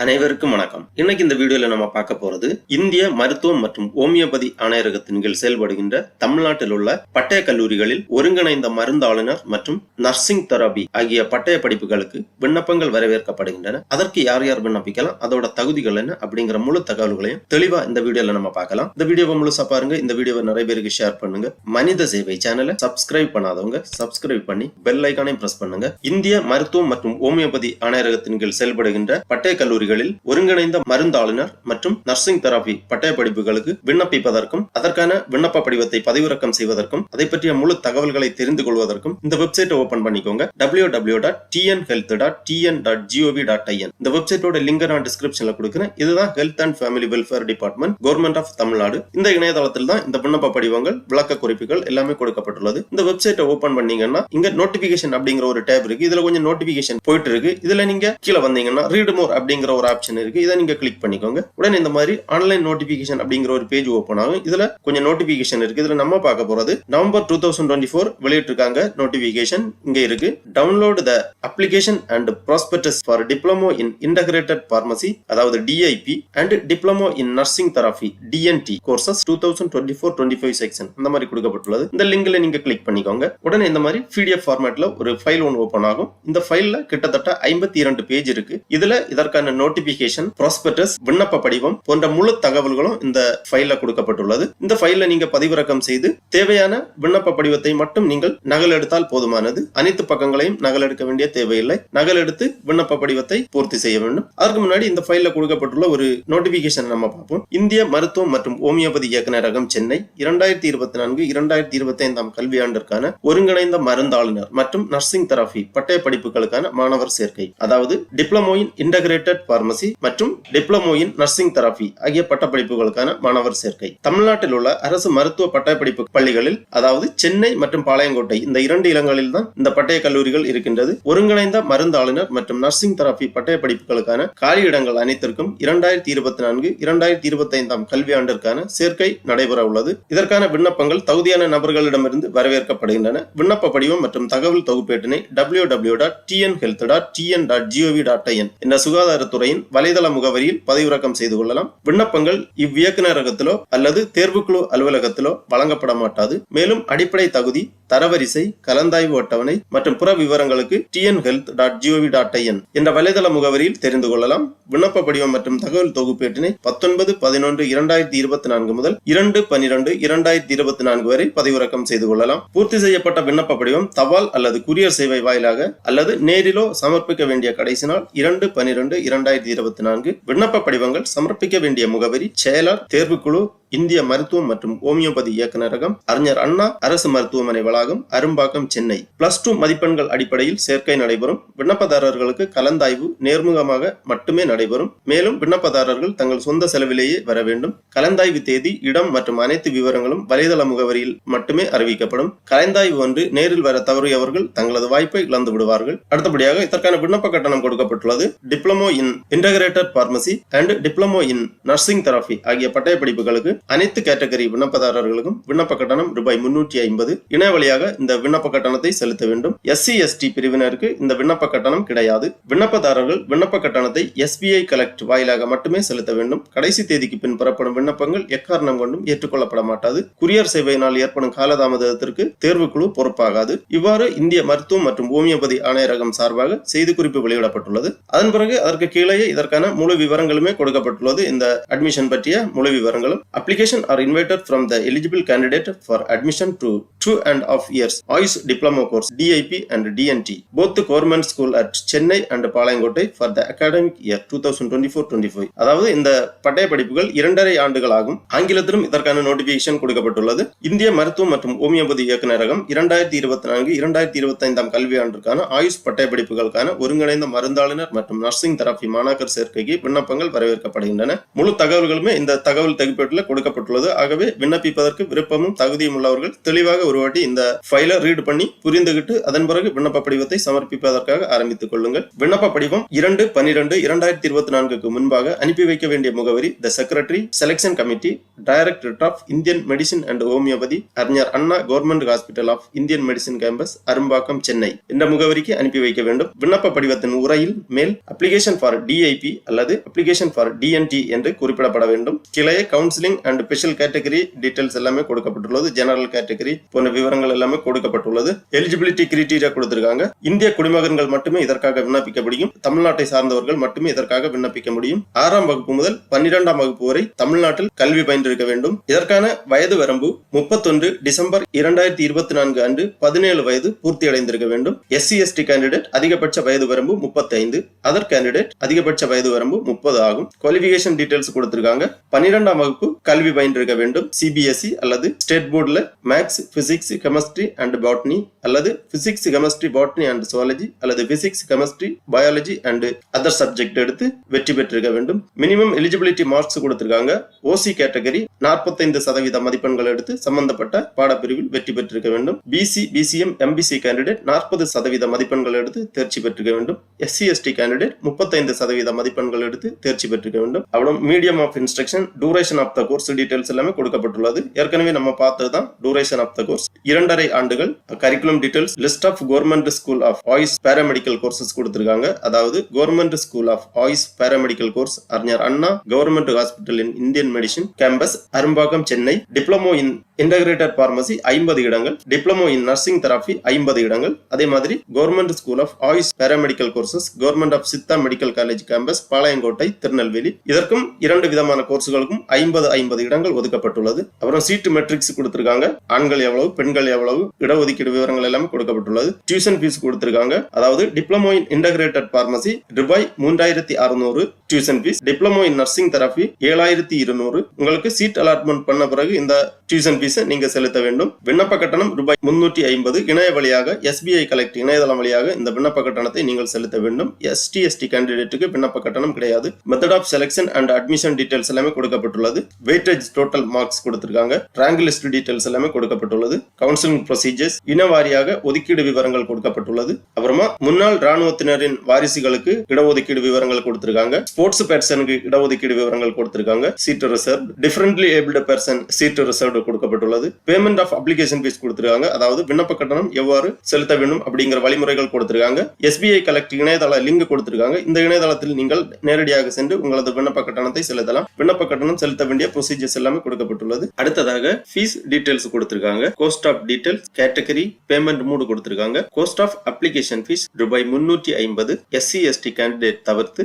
அனைவருக்கும் வணக்கம். இன்னைக்கு இந்த வீடியோல நம்ம பார்க்க போறது இந்திய மருத்துவம் மற்றும் ஹோமியோபதி ஆணையரகத்தின் கீழ் செயல்படுகின்ற தமிழ்நாட்டில் உள்ள பட்டய கல்லூரிகளில் ஒருங்கிணைந்த மருந்தாளுநர் மற்றும் நர்சிங் தெரபி ஆகிய பட்டய படிப்புகளுக்கு விண்ணப்பங்கள் வரவேற்கப்படுகின்றன. அதற்கு யார் யார் விண்ணப்பிக்கலாம், அதோட தகுதிகள் என்ன அப்படிங்கிற முழு தகவல்களையும் தெளிவா இந்த வீடியோல நம்ம பார்க்கலாம். இந்த வீடியோவை முழுசா பாருங்க. இந்த வீடியோவை நிறைய பேருக்கு ஷேர் பண்ணுங்க. மனித சேவை சேனலை சப்ஸ்கிரைப் பண்ணாதவங்க சப்ஸ்கிரைப் பண்ணி பெல் ஐகானை பிரஸ் பண்ணுங்க. இந்திய மருத்துவம் மற்றும் ஹோமியோபதி ஆணையரகத்தின் கீழ் செயல்படுகின்ற பட்டய கல்லூரிகளில் ஒருங்கிணைந்த மருந்தாளுநர் மற்றும் நர்சிங் தெரபி பட்டய படிப்புகளுக்கு விண்ணப்பிப்பதற்கும் அதற்கான விண்ணப்ப படிவத்தை பதிவிறக்கம் செய்வதற்கும் அதை பற்றிய முழு தகவல்களை தெரிந்து கொள்வதற்கும் இந்த வெப்சைட்டை ஓபன் பண்ணிக்கோங்க. www.tnhealth.gov.in. இந்த வெப்சைட்டோட லிங்க் நான் டிஸ்கிரிப்ஷன்ல கொடுக்கிறேன். இதுதான் health and family welfare department, government of Tamil Nadu. இந்த இணையதளத்தில் தான் இந்த விண்ணப்ப படிவங்கள், விளக்க குறிப்புகள் எல்லாமே கொடுக்கப்பட்டுள்ளது. இந்த வெப்சைட்டை ஓபன் பண்ணீங்கன்னா இங்க நோட்டிபிகேஷன் அப்படிங்கிற ஒரு டேப் இருக்கு. இதுல கொஞ்சம் நோட்டிபிகேஷன் போயிட்டு இருக்கு. இதுல நீங்க கீழே வந்தீங்கன்னா ரீட் மோர் அப்படிங்கிற ஒரு ஆப்ஷன் இருக்கு. இதை நீங்க கிளிக் பண்ணிக்கோங்க. உடனே இந்த மாதிரி ஆன்லைன் நோட்டிபிகேஷன் அப்படிங்கிற ஒரு பேஜ் ஓபன் ஆகும். இதுல கொஞ்சம் நோட்டிபிகேஷன் இருக்கு. இதுல நம்ம பார்க்க போறது நவம்பர் 2024 வெளியிட்டிருக்காங்க நோட்டிபிகேஷன். இங்க இருக்கு, download the application and prospectus for diploma in integrated pharmacy, அதாவது DIP, and diploma in nursing therapy DNT courses 2024-25 section அந்த மாதிரி கொடுக்கப்பட்டுள்ளது. இந்த லிங்க்ல நீங்க கிளிக் பண்ணிக்கோங்க. உடனே இந்த மாதிரி பிடிஎஃப் ஃபார்மேட்ல ஒரு ஃபைல் ஒன்று ஓபன் ஆகும். இந்த ஃபைல்ல கிட்டத்தட்ட 52 பேஜ் இருக்கு. இதுல இதற்கான நோட்டிபிகேஷன், ப்ராஸ்பெக்டஸ், விண்ணப்ப படிவம் போன்ற முழு தகவல்களும் இந்த ஃபைல்ல கொடுக்கப்பட்டுள்ளது. இந்த ஃபைல்ல நீங்க பதிவிறக்கம் செய்து தேவையான விண்ணப்ப படிவத்தை மட்டும் நீங்கள் நகல் எடுத்தால் போதுமானது. அனைத்து பக்கங்களையும் நகல் எடுக்க வேண்டிய தேவையில்லை. நகல் எடுத்து விண்ணப்ப படிவத்தை பூர்த்தி செய்ய வேண்டும். அதற்கு முன்னாடி இந்த ஃபைல்ல கொடுக்கப்பட்டுள்ள ஒரு நோட்டிபிகேஷன் நம்ம பார்ப்போம். இந்திய மருத்துவம் மற்றும் ஹோமியோபதி இயக்குநரகம், சென்னை, 2024-2025 கல்வியாண்டிற்கான ஒருங்கிணைந்த மருந்தாளுநர் மற்றும் நர்சிங் தெரபி பட்டய படிப்புகளுக்கான மாணவர் சேர்க்கை, அதாவது டிப்ளமோ இன் இன்டகிரேட்டட் பார்மசி மற்றும் டிப்ளமோ இன் நர்சிங் தெரபி ஆகிய பட்டப்படிப்புகளுக்கான மாணவர் சேர்க்கை. தமிழ்நாட்டில் உள்ள அரசு மருத்துவ பட்டப்படிப்பு பள்ளிகளில், அதாவது சென்னை மற்றும் பாளையங்கோட்டை, இந்த 2 இடங்களில் தான் இந்த பட்டய கல்லூரிகள் இருக்கின்றது. ஒருங்கிணைந்த மருந்தாளுநர் மற்றும் நர்சிங் தெரபி பட்டய படிப்புகளுக்கான காலியிடங்கள் அனைத்திற்கும் 2024-2025 கல்வியாண்டிற்கான சேர்க்கை நடைபெற உள்ளது. இதற்கான விண்ணப்பங்கள் தகுதியான நபர்களிடமிருந்து வரவேற்கப்படுகின்றன. விண்ணப்ப படிவம் மற்றும் தகவல் தொகுப்பேட்டினை www.tnhealth.tn.gov.in என்ற சுகாதாரத்துறையின் வலைதள முகவரியில் பதிவிறக்கம் செய்து கொள்ளலாம். விண்ணப்பங்கள் இவ்வியக்குநரகத்திலோ அல்லது தேர்வுக்குழு அலுவலகத்திலோ வழங்கப்பட மாட்டாது. மேலும் அடிப்படை தகுதி, தரவரிசை, கலந்தாய்வு அட்டவணை மற்றும் புற விவரங்களுக்கு tnhealth.gov.in என்ற வலைதள முகவரியில் தெரிந்து கொள்ளலாம். விண்ணப்ப படிவம் மற்றும் தகவல் தொகுப்பேட்டினை 19/11/2024 முதல் 2/12/2024 வரை பதிவிறக்கம் செய்து கொள்ளலாம். பூர்த்தி செய்யப்பட்ட விண்ணப்ப படிவம் தபால் அல்லது குரியர் சேவை வாயிலாக அல்லது நேரிலோ சமர்ப்பிக்க வேண்டிய கடைசி நாள் 2/12/2024. விண்ணப்ப படிவங்கள் சமர்ப்பிக்க வேண்டிய முகவரி: செயலர், தேர்வுக்குழு, இந்திய மருத்துவம் மற்றும் ஹோமியோபதி இயக்குநரகம், அறிஞர் அண்ணா அரசு மருத்துவமனை வளாகம், அரும்பாக்கம், சென்னை. +2 மதிப்பெண்கள் அடிப்படையில் சேர்க்கை நடைபெறும். விண்ணப்பதாரர்களுக்கு கலந்தாய்வு நேர்முகமாக மட்டுமே நடைபெறும். மேலும் விண்ணப்பதாரர்கள் தங்கள் சொந்த செலவிலேயே வர வேண்டும். கலந்தாய்வு தேதி, இடம் மற்றும் அனைத்து விவரங்களும் வலைதள முகவரியில் மட்டுமே அறிவிக்கப்படும். கலந்தாய்வு ஒன்று நேரில் வர தவறியவர்கள் தங்களது வாய்ப்பை இழந்து விடுவார்கள். அடுத்தபடியாக இதற்கான விண்ணப்ப கட்டணம் கொடுக்கப்பட்டுள்ளது. Diploma in integrated pharmacy and diploma in nursing therapy ஆகிய பட்டய படிப்புகளுக்கு அனைத்து கேட்டகரி விண்ணப்பதாரர்களுக்கும் விண்ணப்ப கட்டணம் ரூபாய் 350. இணைய வழியாக இந்த விண்ணப்ப கட்டணத்தை செலுத்த வேண்டும். SC/ST பிரிவினருக்கு இந்த விண்ணப்ப கட்டணம் கிடையாது. விண்ணப்பதாரர்கள் விண்ணப்ப கட்டணத்தை SBI கலெக்ட் வாயிலாக மட்டுமே செலுத்த வேண்டும். கடைசி தேதிக்கு பின் பெறப்படும் விண்ணப்பங்கள் எக்காரணம் கொண்டும் ஏற்றுக்கொள்ளப்பட மாட்டாது. குரியர் சேவையினால் ஏற்படும் காலதாமதத்திற்கு தேர்வுக்குழு பொறுப்பாகாது. இவ்வாறு இந்திய மருத்துவம் மற்றும் ஹோமியோபதி ஆணையரகம் சார்பாக செய்திக்குறிப்பு வெளியிடப்பட்டுள்ளது. அதன் பிறகு அதற்கு கீழே இதற்கான முழு விவரங்களுமே கொடுக்கப்பட்டுள்ளது. இந்த அட்மிஷன் பற்றிய முழு விவரங்களும். Application are invited from the eligible candidate for admission to 2.5 years Ayush Diploma course DIP and DNT, both the government school at Chennai and Palayangottai for the academic year 2024-25. அதாவது இந்த பட்டய படிப்புகள் 2.5 ஆண்டுகள் ஆகும். ஆங்கிலத்திலும் இதற்கான நோட்டிபிகேஷன் கொடுக்கப்பட்டுள்ளது. இந்திய மருத்துவம் மற்றும் ஹோமியோபதி இயக்குநரகம் 2024-2025 கல்வியாண்டிற்கான ஆயுஷ் பட்டய படிப்புகளுக்கான ஒருங்கிணைந்த மருந்தாளுநர் மற்றும் நர்சிங் தெரபி மாணாக்கர் சேர்க்கைக்கு விண்ணப்பங்கள் வரவேற்கப்படுகின்றன. முழு தகவல்களுமே இந்த தகவல் தொகுப்பேட்டில் கொடுக்கப்பட்டுள்ளது. ஆகவே விண்ணப்பிப்பதற்கு விருப்பமும் தகுதியும் உள்ளவர்கள் தெளிவாக ஒரு வாட்டி இந்த ஃபைலை ரீட் பண்ணி புரிந்துகிட்டு அதன் பிறகு விண்ணப்ப படிவத்தை சமர்ப்பிப்பதற்காக ஆரம்பித்துக் கொள்ளுங்கள். விண்ணப்ப படிவம் 2/12/2024 முன்பாக அனுப்பி வைக்க வேண்டிய முகவரி the secretary selection committee directorate of Indian medicine and homoeopathy அறிஞர் Anna government hospital of Indian medicine campus Arumbakkam Chennai என்ற முகவரிக்கு அனுப்பி வைக்க வேண்டும். விண்ணப்ப படிவத்தின் உரையில் மேல் அப்ளிகேஷன் ஃபார் டிஐபி அல்லது அப்ளிகேஷன் ஃபார் டிஎன்டி என்று குறிப்பிடப்பட வேண்டும். கிளைய counselling and special category details எல்லாமே கொடுக்கப்பட்டுள்ளது. ஜெனரல் கேட்டகரி போன்ற விவரங்கள் எல்லாமே கொடுக்கப்பட்டுள்ளது. எலிஜிபிலிட்டி கிரைட்டீரியா கொடுத்திருக்காங்க. இந்திய குடிமகன்கள் மட்டுமே இதற்காக விண்ணப்பிக்க முடியும். தமிழ்நாட்டை சார்ந்தவர்கள் மட்டுமே இதற்காக விண்ணப்பிக்க முடியும். 6ஆம் வகுப்பு முதல் 12ஆம் வகுப்பு வரை தமிழ்நாட்டில் கல்வி பயின்றிருக்க வேண்டும். இதற்கான வயது வரம்பு 31 டிசம்பர் 2024 அன்று 17 வயது பூர்த்தி அடைந்திருக்க வேண்டும். SC ST கேண்டிடேட் அதிகபட்ச வயது வரம்பு 35, அதர் கேண்டிடேட் அதிகபட்ச வயது வரம்பு 30 ஆகும். குவாலிஃபிகேஷன் டீடைல்ஸ் கொடுத்திருக்காங்க. 12ஆம் வகுப்பு கல்வி பயின்றிருக்க வேண்டும். CBSE அல்லது ஸ்டேட் போர்டுல maths, physics, chemistry and botany அல்லது physics, chemistry, botany and zoology அல்லது physics, chemistry, biology and other subject எடுத்து வெற்றி பெற்றிருக்க வேண்டும். மினிமம் எலிஜிபிலிட்டி மார்க்ஸ் கொடுத்திருக்காங்க. OC கேட்டகரி 45% மதிப்பெண்கள் எடுத்து சம்பந்தப்பட்ட பாடப்பிரிவில் வெற்றி பெற்றிருக்க வேண்டும். BC, BCM, MBC கேண்டிடேட் 40% மதிப்பெண்கள் எடுத்து தேர்ச்சி பெற்றிருக்க வேண்டும். SC ST கேண்டிடேட் 35% மதிப்பெண்கள் எடுத்து தேர்ச்சி பெற்றிருக்க வேண்டும். அவ்வளவு medium of instruction, duration of the course details எல்லாமே கொடுக்கப்பட்டுள்ளது. ஏற்கனவே நம்ம பார்த்ததுதான் டூரேஷன் ஆஃப் த கோர்ஸ் 2.5 ஆண்டுகள். Curriculum details, list of government school of AYUSH paramedical courses கொடுத்திருக்காங்க. அதாவது government school of AYUSH paramedical course அறிஞர் Anna government hospital in Indian medicine campus Arumbakkam Chennai. Diploma in integrated pharmacy 50 இடங்கள். டிப்ளமோ இன் நர்சிங் தெரபி 50 இடங்கள். அதே மாதிரி government school of AYUSH paramedical courses government of Siddha medical college campus Palayamkottai Tirunelveli. இதற்கும் 2 விதமான கோர்ஸ்களுக்கும் 50 இடங்கள் ஒதுக்கப்பட்டுள்ளது. அப்புறம் சீட் மெட்ரிக்ஸ் கொடுத்திருக்காங்க. ஆண்கள் எவ்வளவு, பெண்கள் எவ்வளவு, இடஒதுக்கீடு விவரங்கள் எல்லாமே கொடுக்கப்பட்டுள்ளது. டியூஷன் ஃபீஸ் கொடுத்திருக்காங்க. அதாவது டிப்ளமோ இன் இன்டகிரேட்டட் பார்மசி ரூபாய் 3600 tuition fees. Diploma in nursing therapy 7200. உங்களுக்கு சீட் அலாட்மெண்ட் பண்ண பிறகு இந்த டியூஷன் ஃபீஸ் நீங்க செலுத்த வேண்டும். விண்ணப்ப கட்டணம் ரூபாய் 350. இணைய வழியாக SBI கலெக்ட் இணையதளம் வழியாக இந்த விண்ணப்ப கட்டணத்தை நீங்கள் செலுத்த வேண்டும். ST ST கேண்டிடேட்டுக்கு விண்ணப்ப கட்டணம் கிடையாது. Method of selection and admission details எல்லாமே கொடுக்கப்பட்டுள்ளது. வெயிட்டேஜ் டோட்டல் மார்க்ஸ் கொடுத்திருக்காங்க. ரேங்க் லிஸ்ட் டீடைல்ஸ் எல்லாமே கொடுக்கப்பட்டுள்ளது. கவுன்சிலிங் ப்ரொசீஜர்ஸ், இன வாரியாக ஒதுக்கீடு விவரங்கள் கொடுக்கப்பட்டுள்ளது. அப்புறமா முன்னாள் ராணுவத்தினரின் வாரிசுகளுக்கு இடஒதுக்கீடு விவரங்கள் கொடுத்திருக்காங்க. ஸ்போர்ட்ஸ் பர்சனுக்கு இடஒதுக்கீடு விவரங்கள் கொடுத்திருக்காங்க. Seat reserve, differently abled person seat reserve கொடுக்கப்பட்டுள்ளது. பேமெண்ட் ஆஃப் அப்ளிகேஷன் ஃபீஸ் கொடுத்திருக்காங்க. அதாவது விண்ணப்ப கட்டணம் எவ்வாறு செலுத்த வேண்டும் அப்படிங்கிற வழிமுறைகள் கொடுத்திருக்காங்க. SBI கலெக்ட் இணையதள லிங்க் கொடுத்திருக்காங்க. இந்த இணையதளத்தில் நீங்கள் நேரடியாக சென்று உங்களது விண்ணப்ப கட்டணத்தை செலுத்தலாம். விண்ணப்ப கட்டணம் செலுத்த வேண்டிய ப்ரொசீஜர்ஸ் எல்லாமே கொடுக்கப்பட்டுள்ளது. அடுத்ததாக ஃபீஸ் டீடைல்ஸ் கொடுத்திருக்காங்க. Cost of details, category, payment mode கொடுத்திருக்காங்க. கோஸ்ட் ஆஃப் அப்ளிகேஷன் ஃபீஸ் ரூபாய் 350. SC ST கேண்டிடேட் தவிர்த்து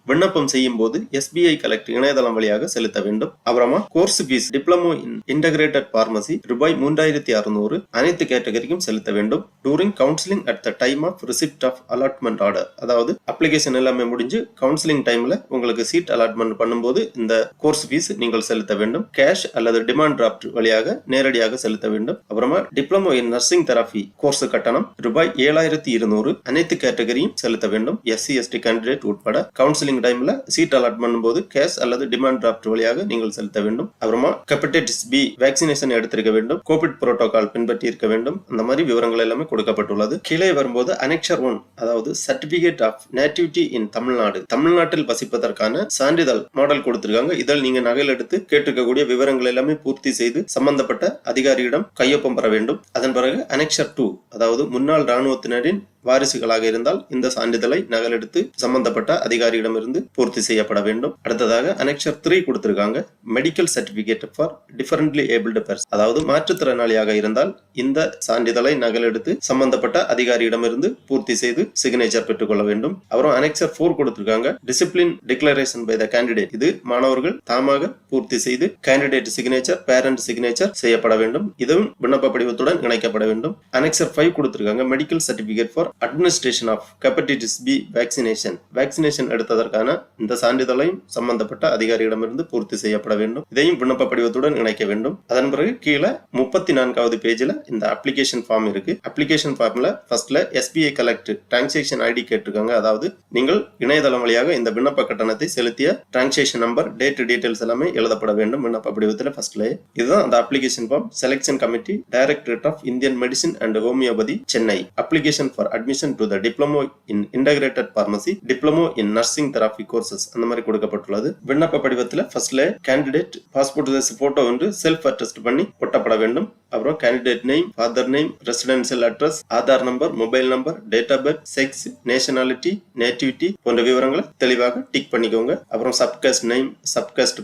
விண்ணப்பம் செய்யும் போது SBI கலெக்ட் இணையதளம் வழியாக செலுத்த வேண்டும். அப்புறமா course fee diploma in integrated pharmacy ரூபாய் 3600 அனைத்து கேட்டகரிக்கும் செலுத்த வேண்டும். During counselling at the time of receipt of allotment order. அதாவது அப்ளிகேஷன் எல்லாமே முடிஞ்சு கவுன்சிலிங் டைம்ல உங்களுக்கு சீட் அலாட்மெண்ட் பண்ணும்போது இந்த கோர்ஸ் ஃபீஸ் நீங்கள் செலுத்த வேண்டும். கேஷ் அல்லது டிமாண்ட் டிராஃப்ட் வழியாக நேரடியாக செலுத்த வேண்டும். அப்புறமா diploma in nursing therapy course கட்டணம் ரூபாய் 7200 அனைத்து கேட்டகரியும் செலுத்த வேண்டும். SC ST கேண்டிடேட் உட்பட கவுன்சிலிங் டைம்ல சீட் அலாட் பண்ணும்போது கேஷ் அல்லது டிமாண்ட் டிராஃப்ட் வழியாக நீங்கள் செலுத்த வேண்டும். அப்புறமா ஹெப்படைட்டிஸ் B வேக்சினேஷன் எடுத்திருக்க வேண்டும். கோவிட் புரோட்டோகால் பின்பற்றி இருக்க வேண்டும். அந்த மாதிரி விவரங்கள் எல்லாமே கொடுக்கப்பட்டுள்ளது. கீழே வரும்போது அனெக்சர் 1 அதாவது சர்டிபிகேட் ஆஃப் நேட்டிவிட்டி இன் தமிழ்நாடு, தமிழ்நாட்டில் வசிப்பதற்கான சான்றிதழ் மாடல் கொடுத்திருக்காங்க. இதில் நீங்க நகல் எடுத்து கேட்டிருக்கக்கூடிய விவரங்கள் எல்லாமே பூர்த்தி செய்து சம்பந்தப்பட்ட அதிகாரியிடம் கையொப்பம் பெற வேண்டும். அதன் பிறகு அனெக்சர் 2 அதாவது முன்னாள் ராணுவத்தினரின் வாரிசுகளாக இருந்தால் இந்த சான்றிதழை நகலெடுத்து சம்பந்தப்பட்ட அதிகாரியிடமிருந்து பூர்த்தி செய்யப்பட வேண்டும். அடுத்ததாக அனெக்சர் 3 கொடுத்திருக்காங்க. Medical certificate for differently abled person அதாவது மாற்றுத்திறனாளியாக இருந்தால் இந்த சான்றிதழை நகலெடுத்து சம்பந்தப்பட்ட அதிகாரியிடமிருந்து பூர்த்தி செய்து சிக்னேச்சர் பெற்றுக்கொள்ள வேண்டும். அப்புறம் அனெக்சர் 4 கொடுத்திருக்காங்க. Discipline declaration by the candidate. இது மாணவர்கள் தாமாக பூர்த்தி செய்து கேண்டிடேட் சிக்னேச்சர், பேரண்ட் சிக்னேச்சர் செய்யப்பட வேண்டும். இதுவும் விண்ணப்ப படிவத்துடன் இணைக்கப்பட வேண்டும். அனெக்சர் 5 கொடுத்திருக்காங்க. Medical certificate for administration of hepatitis B vaccination எடுத்ததற்கான இந்த சான்றிதழையும் சம்பந்தப்பட்ட அதிகாரியிடமிருந்து பூர்த்தி செய்யப்பட வேண்டும். இதையும் விண்ணப்ப படிவத்துடன் இணைக்க வேண்டும். அதன் பிறகு கீழே 34வது பேஜ்ல இந்த அப்ளிகேஷன் ஃபார்ம் இருக்கு. அப்ளிகேஷன் ஃபார்ம்ல ஃபர்ஸ்ட்ல SBI கலெக்ட் டிரான்சாக்ஷன் ஐடி கேட்டிருக்காங்க. அதாவது நீங்கள் இணையதளம் வழியாக இந்த விண்ணப்ப கட்டணத்தை செலுத்திய டிரான்சாக்ஷன் நம்பர், டேட், டீடைல்ஸ் எல்லாமே எழுதப்பட வேண்டும் விண்ணப்ப படிவத்தில் ஃபர்ஸ்ட்ல. இதுதான் அந்த application form. Selection committee, directorate of Indian medicine and homeopathy, Chennai. Application for admission to the diploma in integrated pharmacy, diploma in nursing therapy courses அந்த மாதிரி கொடுக்கப்பட்டுள்ளது. விண்ணப்ப படிவத்தில் ஃபர்ஸ்ட்ல கேண்டிடேட் பாஸ்போர்ட் சைஸ் போட்டோ ஒன்று செல்ஃப் அட்டஸ்ட் பண்ணி ஒட்டப்பட வேண்டும். அப்புறம் candidate name, father name, residential address, Aadhaar number, mobile number, date of birth, sex, nationality, nativity போன்ற விவரங்களை தெளிவாக டிக் பண்ணிக்கோங்க. அப்புறம் சப்காஸ்ட் நேம், சப்காஸ்ட்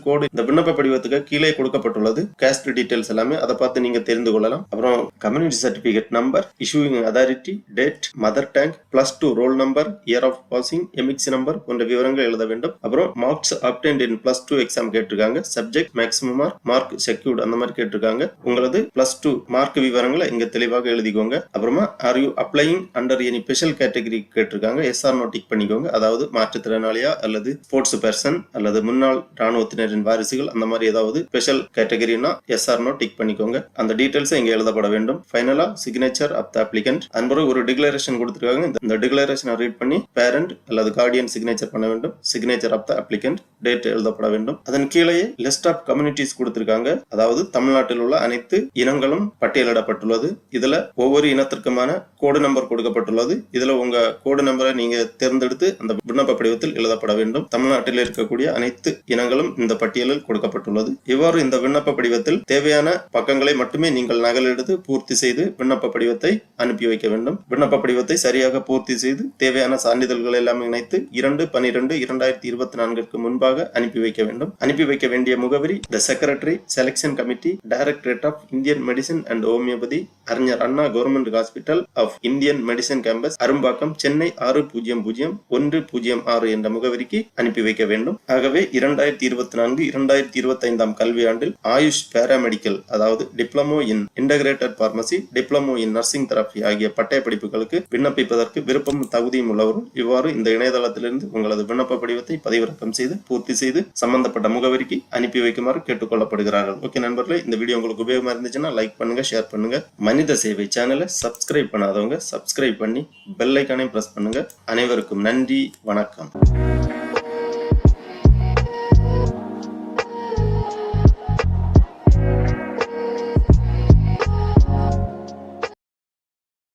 கோடு இந்த விண்ணப்ப படிவத்துக்கு கீழே கொடுக்கப்பட்டுள்ளது. காஸ்ட் டீடைல்ஸ் எல்லாமே அதை பார்த்து நீங்க தெரிந்து கொள்ளலாம். அப்புறம் community certificate number, issuing authority, date, mother tongue, +2 roll number, year of passing, EMIS number போன்ற விவரங்கள் எழுத வேண்டும். அப்புறம் மார்க்ஸ் அப்டென்ட் இன் +2 எக்ஸாம் கேட்டிருக்காங்க. சப்ஜெக்ட், மேக்ஸிமம் மார்க் செக்யூர்ட் அந்த மாதிரி கேட்டிருக்காங்க. உங்களது +2 மார்க் விவரங்களை இங்க தெளிவாக எழுதிக்கோங்க. அப்புறமா are you applying under any special category கேட்டிருக்காங்க. எஸ் ஆர் நோ டிக் பண்ணிக்கோங்க. அதாவது மாற்றுத்திறனாளியா அல்லது ஸ்போர்ட்ஸ் பர்சன் அல்லது முன்னாள் ராணுவத்தினரின் வாரிசுகள் அந்த மாதிரி ஏதாவது ஸ்பெஷல் கேட்டகரினா எஸ் ஆர் நோ டிக் பண்ணிக்கோங்க. அந்த டீடைல்ஸ் இங்க எழுதப்பட வேண்டும். ஃபைனலா சிக்னேச்சர் ஆஃப் த அப்ளிகன்ட். அன்பு ஒரு டிக்ளரேஷன் கொடுத்திருக்காங்க. இந்த டிக்ளரேஷனை ரீட் பண்ணி பேரண்ட் அல்லது கார்டியன் சிக்னேச்சர் பண்ண வேண்டும். Signature of the applicant, date எழுதப்பட வேண்டும். அதன் கீழே லிஸ்ட் ஆஃப் கம்யூனிட்டிஸ் கொடுத்திருக்காங்க. அதாவது தமிழ்நாட்டில் உள்ள அனைத்து இனங்களும் பட்டியலிடப்பட்டுள்ளது. இதுல ஒவ்வொரு இனத்திற்குமான கோடு நம்பர் கொடுக்கப்பட்டுள்ளது. இதுல உங்க கோடு நம்பரை நீங்க தேர்ந்தெடுத்து அந்த விண்ணப்ப படிவத்தில் எழுதப்பட வேண்டும். தமிழ்நாட்டில் இருக்கக்கூடிய அனைத்து இனங்களும் இந்த பட்டியலில் கொடுக்கப்பட்டுள்ளது. இவ்வாறு இந்த விண்ணப்ப படிவத்தில் தேவையான பக்கங்களை மட்டுமே நீங்கள் நகலெடுத்து பூர்த்தி செய்து விண்ணப்ப படிவத்தை அனுப்பி வைக்க வேண்டும். விண்ணப்ப படிவத்தை சரியாக பூர்த்தி செய்து தேவையான சான்றிதழ்கள் எல்லாம் இணைத்து 2/12/2024 முன்பாக அனுப்பி வைக்க வேண்டும். அனுப்பி வைக்க வேண்டிய முகவரி the secretary, selection committee, directorate of Indian medicine and homoeopathy, அறிஞர் Anna government hospital of Indian medicine campus, Arumbakkam, Chennai 600106 என்ற முகவரிக்கு அனுப்பி வைக்க வேண்டும். ஆகவே 2024-2025 கல்வியாண்டில் ஆயுஷ் பாராமெடிக்கல், அதாவது diploma in integrated pharmacy, diploma in nursing therapy ஆகிய பட்டய படிப்புகளுக்கு விண்ணப்பிப்பதற்கு விருப்பமும் தகுதியும் உள்ளவரும் இவ்வாறு இந்த இணையதளத்திலிருந்து உங்களது விண்ணப்ப படிவத்தை பதிவிறக்கம் செய்து பூர்த்தி செய்து சம்பந்தப்பட்ட முகவரிக்கு அனுப்பி வைக்குமாறு கேட்டுக்கொள்ளப்படுகிறார்கள். ஓகே நண்பர்களே, இந்த வீடியோ உங்களுக்கு உபயோகமா இருந்துச்சுன்னா லைக் பண்ணுங்க, ஷேர் பண்ணுங்க. மனித சேவை சேனலை சப்ஸ்கிரைப் பண்ணாதவங்க சப்ஸ்கிரைப் பண்ணி பெல் ஐகானை பிரஸ் பண்ணுங்க. அனைவருக்கும் நன்றி, வணக்கம்.